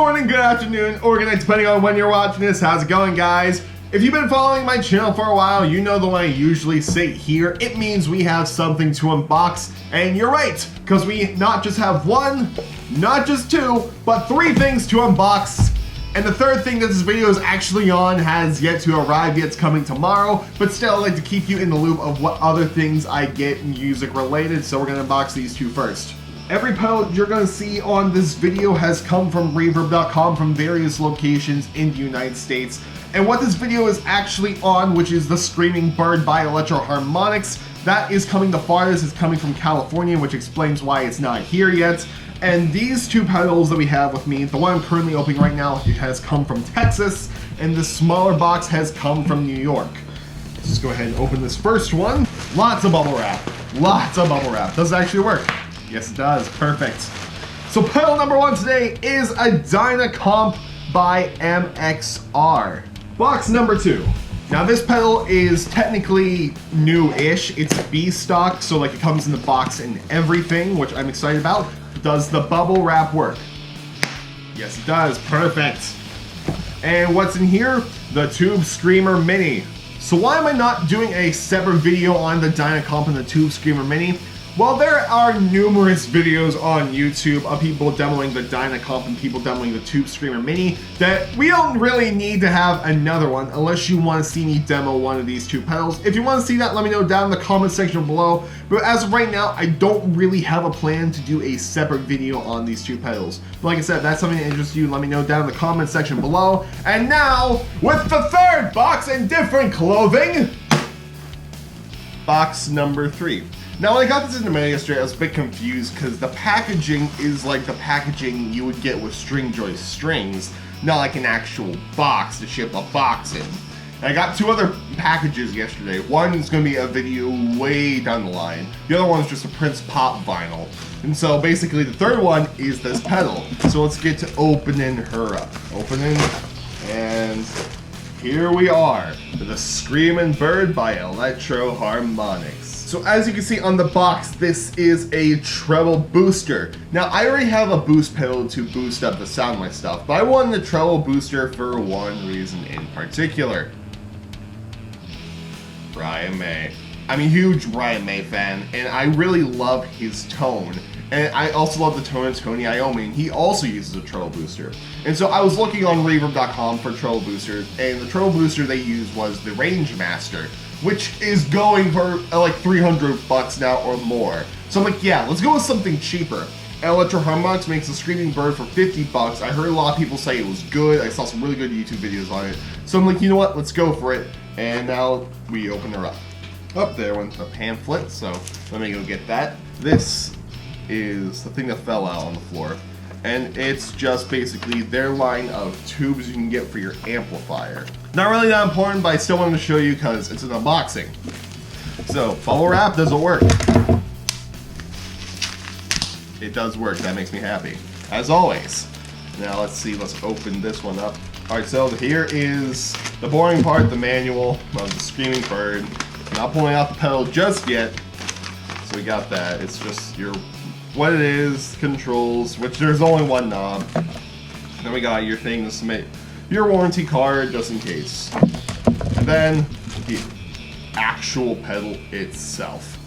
morning, good afternoon, or good night, depending on when you're watching this. How's it going, guys? If you've been following my channel for a while, you know the way I usually say here. It means we have something to unbox, and you're right, because we not just have one, not just two, but three things to unbox. And the third thing that this video is actually on has yet to arrive yet. It's coming tomorrow, but still I'd like to keep you in the loop of what other things I get music related, so we're gonna unbox these two first. Every pedal you're going to see on this video has come from reverb.com from various locations in the United States. And what this video is actually on, which is the Screaming Bird by Electro-Harmonix, that is coming the farthest. It's coming from California, which explains why it's not here yet. And these two pedals that we have with me, the one I'm currently opening right now, it has come from Texas, and the smaller box has come from New York. Let's just go ahead and open this first one. Lots of bubble wrap. Lots of bubble wrap. Does it actually work? Yes, it does. Perfect. So pedal number one today is a Dynacomp by MXR. Box number two. Now this pedal is technically new-ish. It's B-stock, so like it comes in the box and everything, which I'm excited about. Does the bubble wrap work? Yes, it does. Perfect. And what's in here? The Tube Screamer Mini. So why am I not doing a separate video on the Dynacomp and the Tube Screamer Mini? Well, there are numerous videos on YouTube of people demoing the Dynacomp and people demoing the Tube Screamer Mini that we don't really need to have another one unless you want to see me demo one of these two pedals. If you want to see that, let me know down in the comment section below. But as of right now, I don't really have a plan to do a separate video on these two pedals. But like I said, if that's something that interests you, let me know down in the comment section below. And now, with the third box and different clothing, box number three. Now, when I got this in the mail yesterday, I was a bit confused because the packaging is like the packaging you would get with String Joyce strings, not like an actual box to ship a box in. And I got two other packages yesterday. One is going to be a video way down the line. The other one is just a Prince Pop vinyl. And so basically the third one is this pedal. So let's get to opening her up. Opening, and here we are. The Screaming Bird by Electro-Harmonix. So as you can see on the box, this is a treble booster. Now I already have a boost pedal to boost up the sound of my stuff, but I wanted a treble booster for one reason in particular. Brian May. I'm a huge Brian May fan, and I really love his tone. And I also love the tone of Tony Iommi, and he also uses a treble booster. And so I was looking on reverb.com for treble boosters, and the treble booster they used was the Rangemaster, which is going for like 300 bucks now or more. So I'm like, yeah, let's go with something cheaper. Electro-Harmonix makes the Screaming Bird for 50 bucks. I heard a lot of people say it was good. I saw some really good YouTube videos on it. So I'm like, you know what, let's go for it. And now we open her up. Up there went the pamphlet, so let me go get that. This is the thing that fell out on the floor. And it's just basically their line of tubes you can get for your amplifier. Not really that important, but I still wanted to show you because it's an unboxing. So, bubble wrap, does it work? It does work, that makes me happy. As always. Now let's see, let's open this one up. Alright, so here is the boring part, the manual of the Screaming Bird. I'm not pulling out the pedal just yet. So we got that. It's just your what it is, controls, which there's only one knob. Then we got your thing to submit your warranty card just in case. And then the actual pedal itself.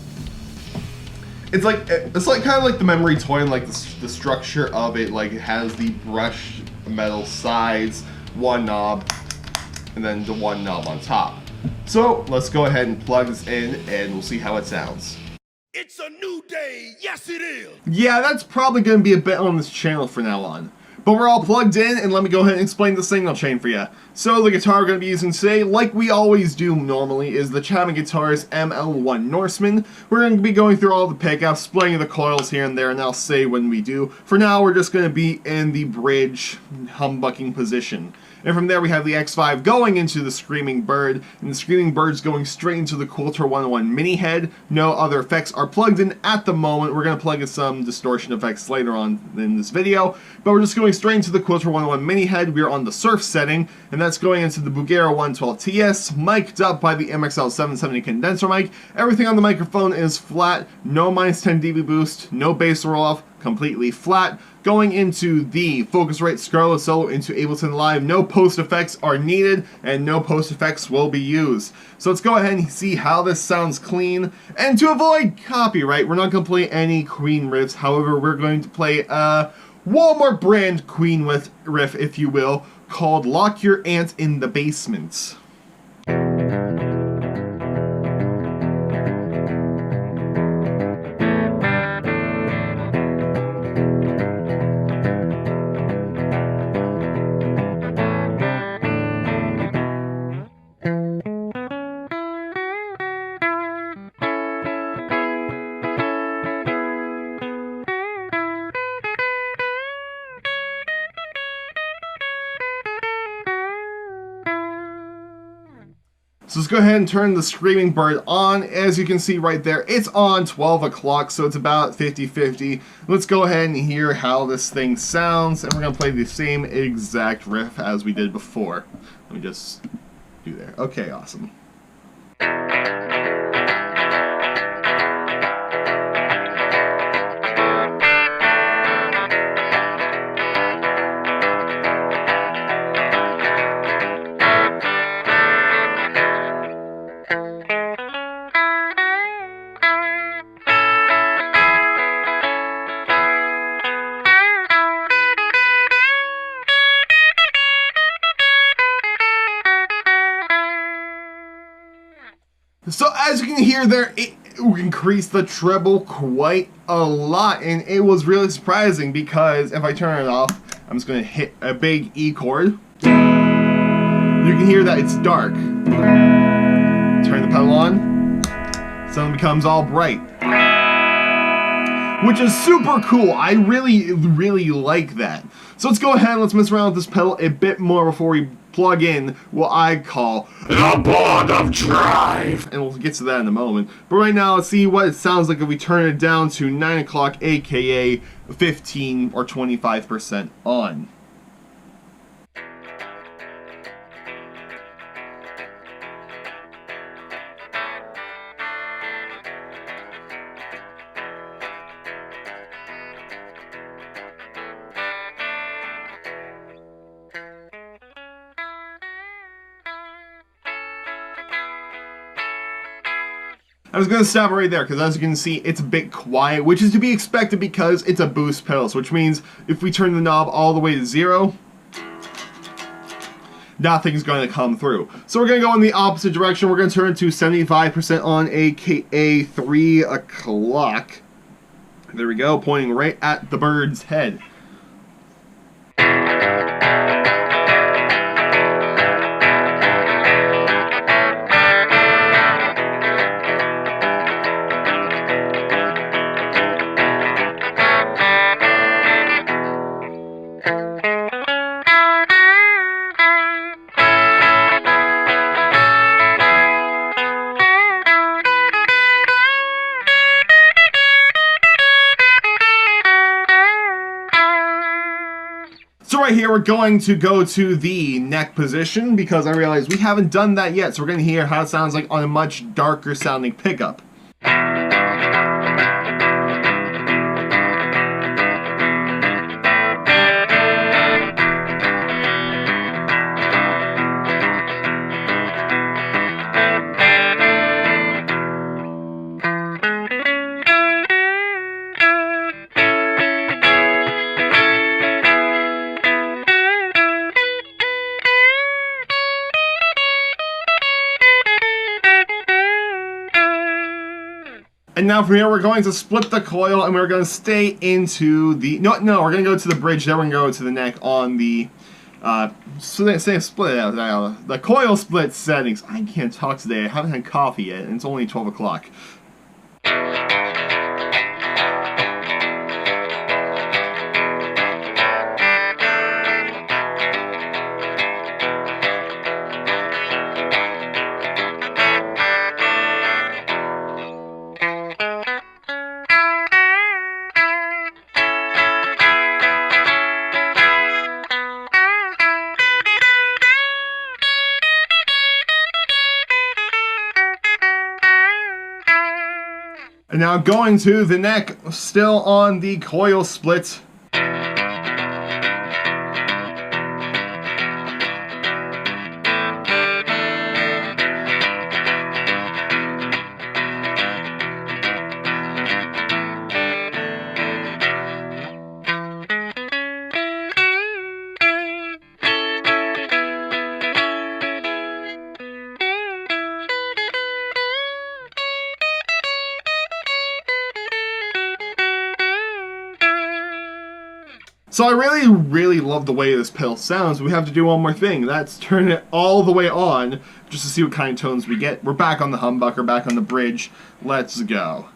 It's like kind of like the memory toy, and like the structure of it, like it has the brushed metal sides, one knob, and then the one knob on top. So let's go ahead and plug this in and we'll see how it sounds. It's a new day, yes it is! Yeah, that's probably going to be a bit on this channel from now on. But we're all plugged in, and let me go ahead and explain the signal chain for you. So the guitar we're going to be using today, like we always do normally, is the Chapman Guitars ML1 Norseman. We're going to be going through all the pickups, splitting the coils here and there, and I'll say when we do. For now, we're just going to be in the bridge humbucking position. And from there we have the X5 going into the Screaming Bird, and the Screaming Bird's going straight into the Coulter 101 mini head. No other effects are plugged in at the moment. We're going to plug in some distortion effects later on in this video, but we're just going continuing straight into the Quilter 101 mini head, we are on the surf setting, and that's going into the Bugera 112 TS, mic'd up by the MXL 770 condenser mic. Everything on the microphone is flat, no -10 dB boost, no bass roll-off, completely flat. Going into the Focusrite Scarlett Solo into Ableton Live, no post effects are needed, and no post effects will be used. So let's go ahead and see how this sounds clean. And to avoid copyright, we're not going to play any Queen riffs. However, we're going to play a Walmart brand Queen riff, if you will, called Lock Your Aunt in the Basement. So let's go ahead and turn the Screaming Bird on. As you can see right there, it's on 12 o'clock, so it's about 50-50. Let's go ahead and hear how this thing sounds, and we're going to play the same exact riff as we did before. Let me just do there. Okay, awesome. So as you can hear there, it increased the treble quite a lot, and it was really surprising because if I turn it off, I'm just going to hit a big E chord. You can hear that it's dark. Turn the pedal on, suddenly becomes all bright, which is super cool. I really like that. So let's go ahead and let's mess around with this pedal a bit more before we plug in what I call the board of drive. And we'll get to that in a moment. But right now, let's see what it sounds like if we turn it down to 9 o'clock, aka 15 or 25% on. I was going to stop right there because as you can see it's a bit quiet, which is to be expected because it's a boost pedal, which means if we turn the knob all the way to 0, nothing's going to come through. So we're going to go in the opposite direction. We're going to turn it to 75% on, aka 3 o'clock. There we go, pointing right at the bird's head. So right here, we're going to go to the neck position because I realized we haven't done that yet. So we're going to hear how it sounds like on a much darker sounding pickup. And now from here, we're going to split the coil, and we're going to stay into the... No, we're going to go to the bridge, then we're going to go to the neck on the... split it out. The coil split settings. I can't talk today. I haven't had coffee yet, and it's only 12 o'clock. And now going to the neck, still on the coil split. So I really love the way this pedal sounds. We have to do one more thing. That's turn it all the way on just to see what kind of tones we get. We're back on the humbucker, back on the bridge. Let's go.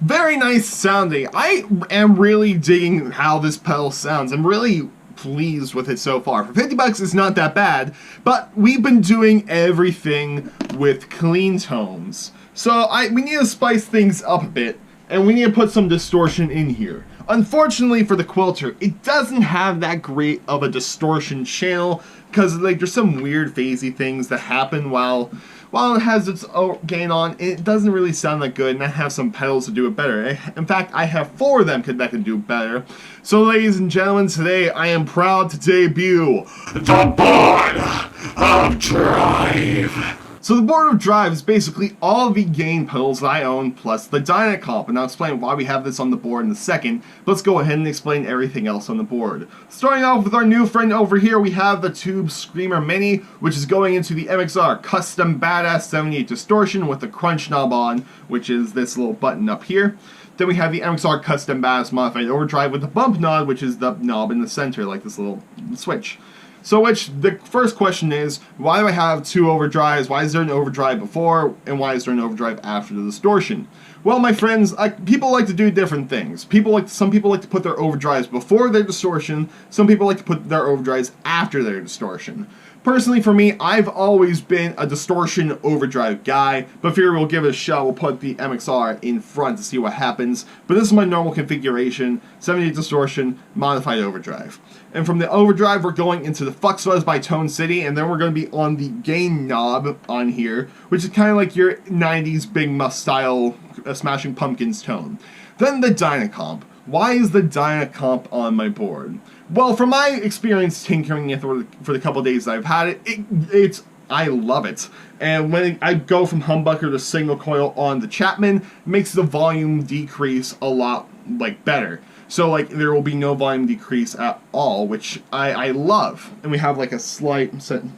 Very nice sounding. I am really digging how this pedal sounds. I'm really pleased with it so far. For 50 bucks, it's not that bad, but we've been doing everything with clean tones. So we need to spice things up a bit, and we need to put some distortion in here. Unfortunately for the Quilter, it doesn't have that great of a distortion channel, because like there's some weird phasey things that happen while it has its gain on. It doesn't really sound that good, and I have some pedals to do it better. In fact, I have 4 of them that can do better. So ladies and gentlemen, today I am proud to debut the Board of Drive. So the Board of Drive is basically all the gain pedals that I own, plus the Dynacomp, and I'll explain why we have this on the board in a second. But let's go ahead and explain everything else on the board. Starting off with our new friend over here, we have the Tube Screamer Mini, which is going into the MXR Custom Badass 78 Distortion with the crunch knob on, which is this little button up here. Then we have the MXR Custom Badass Modified Overdrive with the bump knob, which is the knob in the center, like this little switch. So the first question is, why do I have 2 overdrives? Why is there an overdrive before, and why is there an overdrive after the distortion? Well, my friends, people like to do different things. Some people like to put their overdrives before their distortion. Some people like to put their overdrives after their distortion. Personally, for me, I've always been a distortion overdrive guy, but here we'll give it a shot. We'll put the MXR in front to see what happens. But this is my normal configuration, 78 distortion, modified overdrive. And from the overdrive, we're going into the Flux Fuzz by Tone City, and then we're going to be on the gain knob on here, which is kind of like your 90s Big Muff style Smashing Pumpkins tone. Then the Dynacomp. Why is the Dynacomp on my board? Well, from my experience tinkering it for the couple days that I've had it, I love it. And when I go from humbucker to single coil on the Chapman, it makes the volume decrease a lot better. So there will be no volume decrease at all, which I love. And we have a slight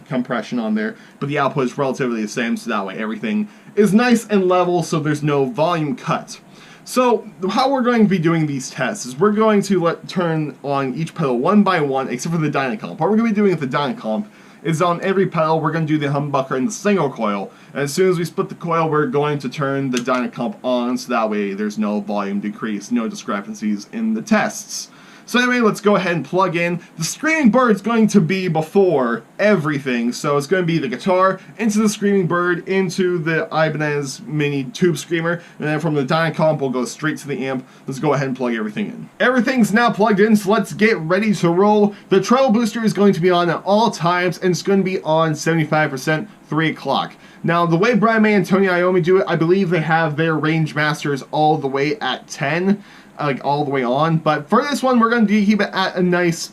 compression on there, but the output is relatively the same, so that way everything is nice and level, so there's no volume cut. So how we're going to be doing these tests is we're going to turn on each pedal one by one, except for the Dynacomp. What we're going to be doing with the Dynacomp is on every pedal we're going to do the humbucker and the single coil, and as soon as we split the coil, we're going to turn the Dynacomp on, so that way there's no volume decrease, no discrepancies in the tests. So anyway, let's go ahead and plug in. The Screaming Bird's going to be before everything, so it's going to be the guitar, into the Screaming Bird, into the Ibanez Mini Tube Screamer, and then from the Dynacomp we'll go straight to the amp. Let's go ahead and plug everything in. Everything's now plugged in, so let's get ready to roll. The treble booster is going to be on at all times, and it's going to be on 75%, 3 o'clock. Now, the way Brian May and Tony Iommi do it, I believe they have their Rangemasters all the way at 10. All the way on, but for this one we're going to keep it at a nice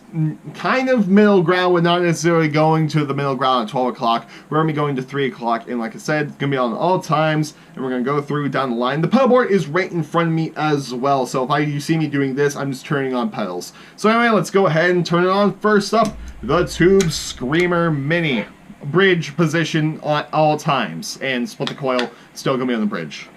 kind of middle ground. We're not necessarily going to the middle ground at 12 o'clock. We're going to be going to 3 o'clock, and like I said, it's going to be on all times, and we're going to go through down the line. The pedal board is right in front of me as well, so if you see me doing this, I'm just turning on pedals. So anyway, let's go ahead and turn it on. First up, the Tube Screamer Mini. Bridge position at all times, and split the coil, still going to be on the bridge.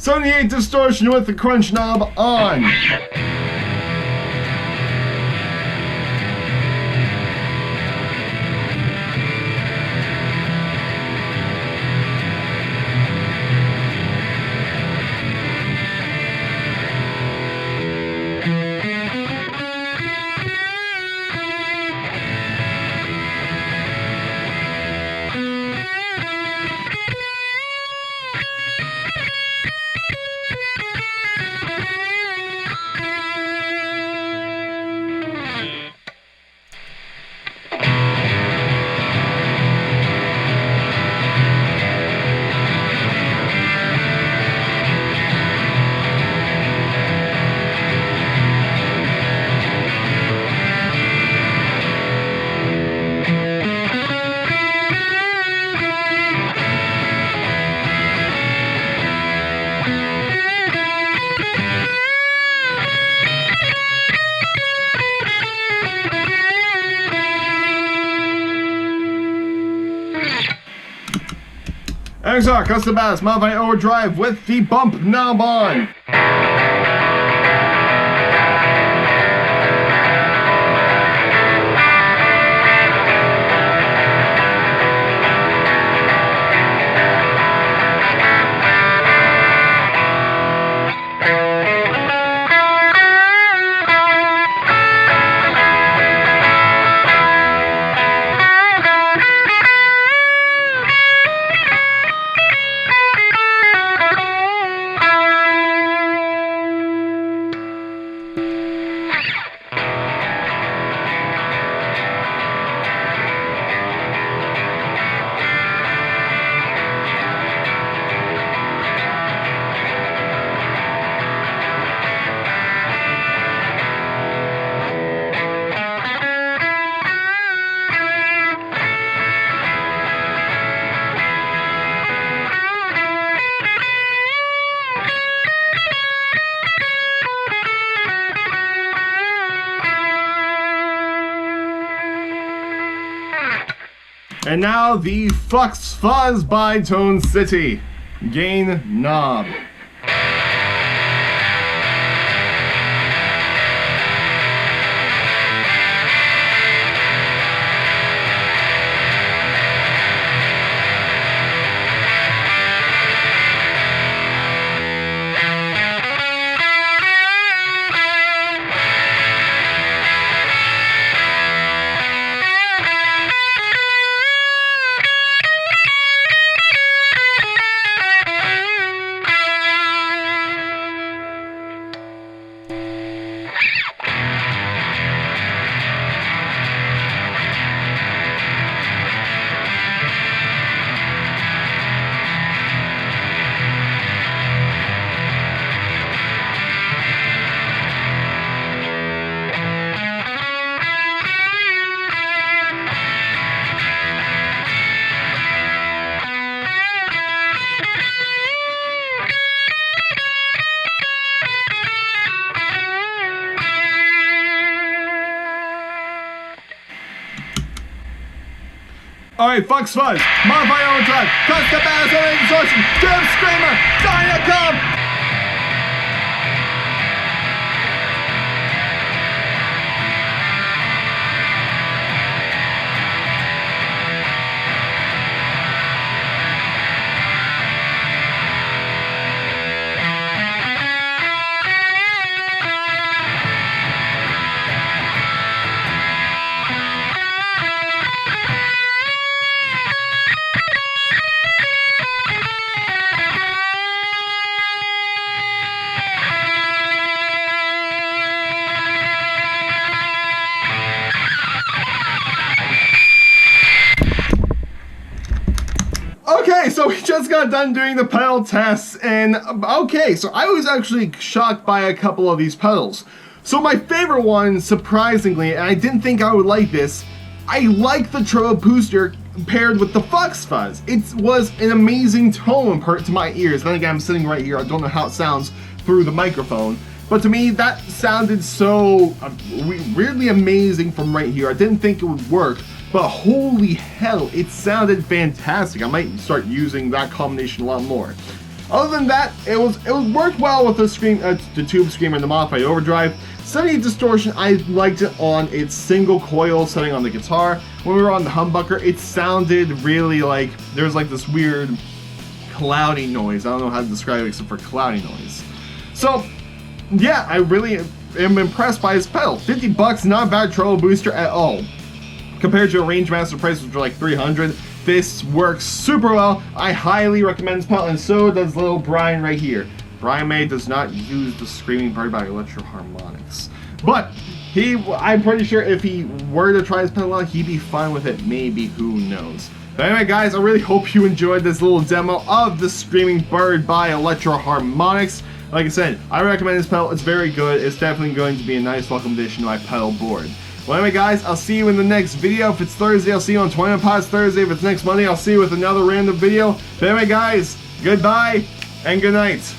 78 distortion with the crunch knob on. XR Custom Bass Modified Overdrive with the bump knob on. And now the Flux Fuzz by Tone City. Gain knob. Alright, Flux Fuzz, Modified Overdrive, Custom Bass Orange Distortion, Jim Screamer, Dynacom! Okay, so we just got done doing the pedal tests, and okay, so I was actually shocked by a couple of these pedals. So my favorite one, surprisingly, and I didn't think I would like this, I like the Treble booster paired with the Flux Fuzz. It was an amazing tone to my ears. Then again, I'm sitting right here, I don't know how it sounds through the microphone, but to me, that sounded so weirdly amazing from right here. I didn't think it would work. But holy hell, it sounded fantastic. I might start using that combination a lot more. Other than that, it worked well with the tube screamer and the modified overdrive. Setting distortion, I liked it on its single coil setting on the guitar. When we were on the humbucker, it sounded really like there was like this weird cloudy noise. I don't know how to describe it except for cloudy noise. So yeah, I really am impressed by this pedal. $50, not a bad treble booster at all. Compared to a Rangemaster price, which are like $300, this works super well. I highly recommend this pedal, and so does little Brian right here. Brian May does not use the screaming bird by Electro-Harmonix. But I'm pretty sure if he were to try this pedal out, he'd be fine with it. Maybe, who knows. But anyway, guys, I really hope you enjoyed this little demo of the Screaming Bird by Electro-Harmonix. Like I said, I recommend this pedal. It's very good. It's definitely going to be a nice welcome addition to my pedal board. Well, anyway, guys, I'll see you in the next video. If it's Thursday, I'll see you on 20 Pods Thursday. If it's next Monday, I'll see you with another random video. But anyway, guys, goodbye and good night.